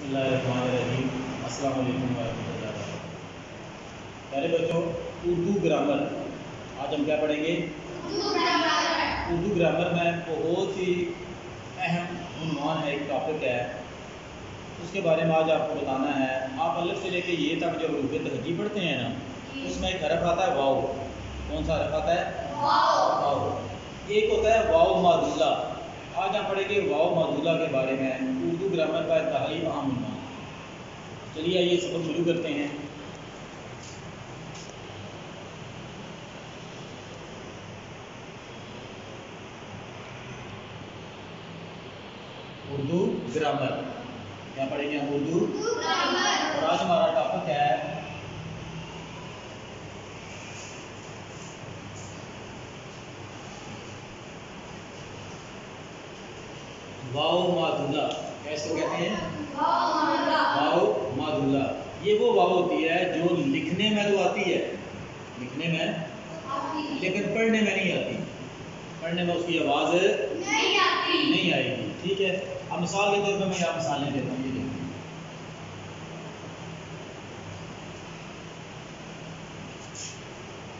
बिस्मिल्लाहिर्रहमानिर्रहीम। अस्सलाम वालेकुम वरहमतुल्लाहि वबरकातुहू। प्यारे बच्चों, उर्दू ग्रामर आज हम क्या पढ़ेंगे? उर्दू ग्रामर में बहुत ही अहम उन्वान है, एक टॉपिक है, उसके बारे में आज आपको बताना है। आप अलिफ से लेके ये तक जब रूबे तहजी पढ़ते हैं ना, उसमें एक हरफ आता है वाव। कौन सा हरफ आता है? वाव। एक होता है वाव मादुला। आज हम पढ़ेंगे वाव मादुला के बारे में, उर्दू ग्रामर का इंतहाई अहम उन्वान। चलिए आइए सबक शुरू करते हैं। उर्दू ग्रामर क्या पढ़ेंगे हम? उर्दू ग्रामर। और आज हमारा टॉपिक है वाव मादुला। क्या इसको कहते हैं? वाव मादुला। ये वो वाव होती है जो लिखने में तो आती है, लिखने में, लेकिन पढ़ने में नहीं आती। पढ़ने में उसकी आवाज़ नहीं आएगी। ठीक है, अब मिसाल के तौर पर मैं यहाँ मिसालें देता हूँ।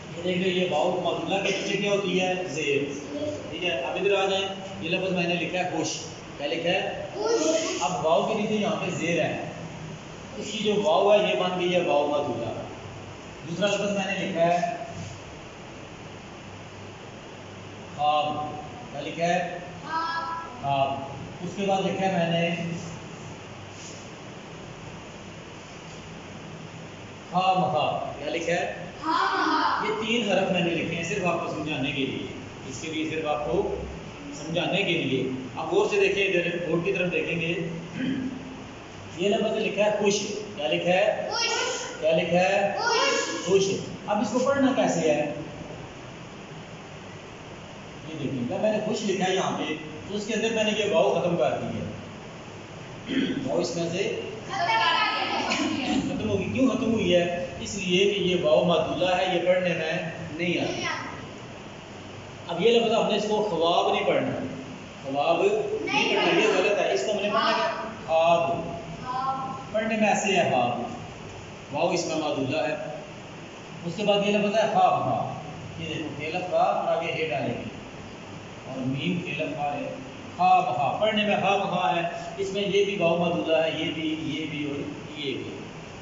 ये देख रहे, ये वाव मादुला के पीछे क्या होती है? ज़ेर। ठीक है, अब इधर आ जाए। ये लफ्ज़ मैंने लिखा है खुश। क्या लिखा है? अब वाव के नीचे यहाँ पे ज़ेर है, इसकी जो वाव है ये बन गई है वाव मादुला। दूसरा लफ्ज़ मैंने लिखा है ख्वाब। क्या लिखा है? ख्वाब। उसके बाद लिखा है मैंने खामखा। क्या लिखा है? ये तीन हरफ मैंने लिखे हैं सिर्फ आपको समझाने के लिए, इसके लिए सिर्फ आपको समझाने के लिए। आप गौर से देखिए, इधर बोर्ड की तरफ देखेंगे। ये लफ्ज़ लिखा है खुश। क्या लिखा है? क्या लिखा है? खुश। अब इसको पढ़ना कैसे है? ये देखिए, जब मैंने खुश लिखा है यहाँ पे, तो उसके अंदर मैंने ये वाव खत्म कर दी है। वाव इसमें से खत्म होगी। क्यों खत्म हुई है? इसलिए कि ये वाव मादुला है, ये पढ़ने में नहीं आती। अब ये लफ्ज़ हमने इसको ख्वाब नहीं पढ़ना, ख्वाब नहीं पढ़ना, ये गलत है। इसको हमने पढ़ना क्या? ख्वाब। पढ़ने में ऐसे है ख्वाब, वाव इसमें मादुला है। उसके बाद ये लफ्ज़ है ख्वाब खा। ये देखो, खेलफ खा और आगे हे डालेंगे और मीम खेलफ खा है। ख्वाब खा पढ़ने में ख्वाब खा है, इसमें ये भी वाव मादुला है, ये भी और ये भी।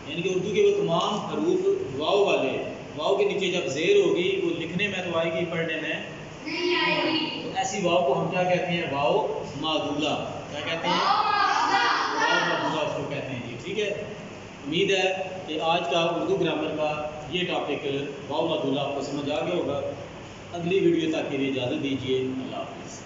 यानी कि उर्दू के वो तमाम हरूफ वाव वाले, वाव के नीचे जब ज़ेर होगी वो लिखने में तो आएगी, पढ़ने में नहीं आएगी। तो ऐसी वाव को हम क्या कहते हैं? वाव मादुला। क्या कहते हैं? वाव मादुला उसको कहते हैं जी। ठीक है, उम्मीद है कि आज का उर्दू ग्रामर का ये टॉपिक वाव मादुला आपको समझ आ गया होगा। अगली वीडियो तक के लिए इजाज़त दीजिए। अल्लाह हाफ़िज़।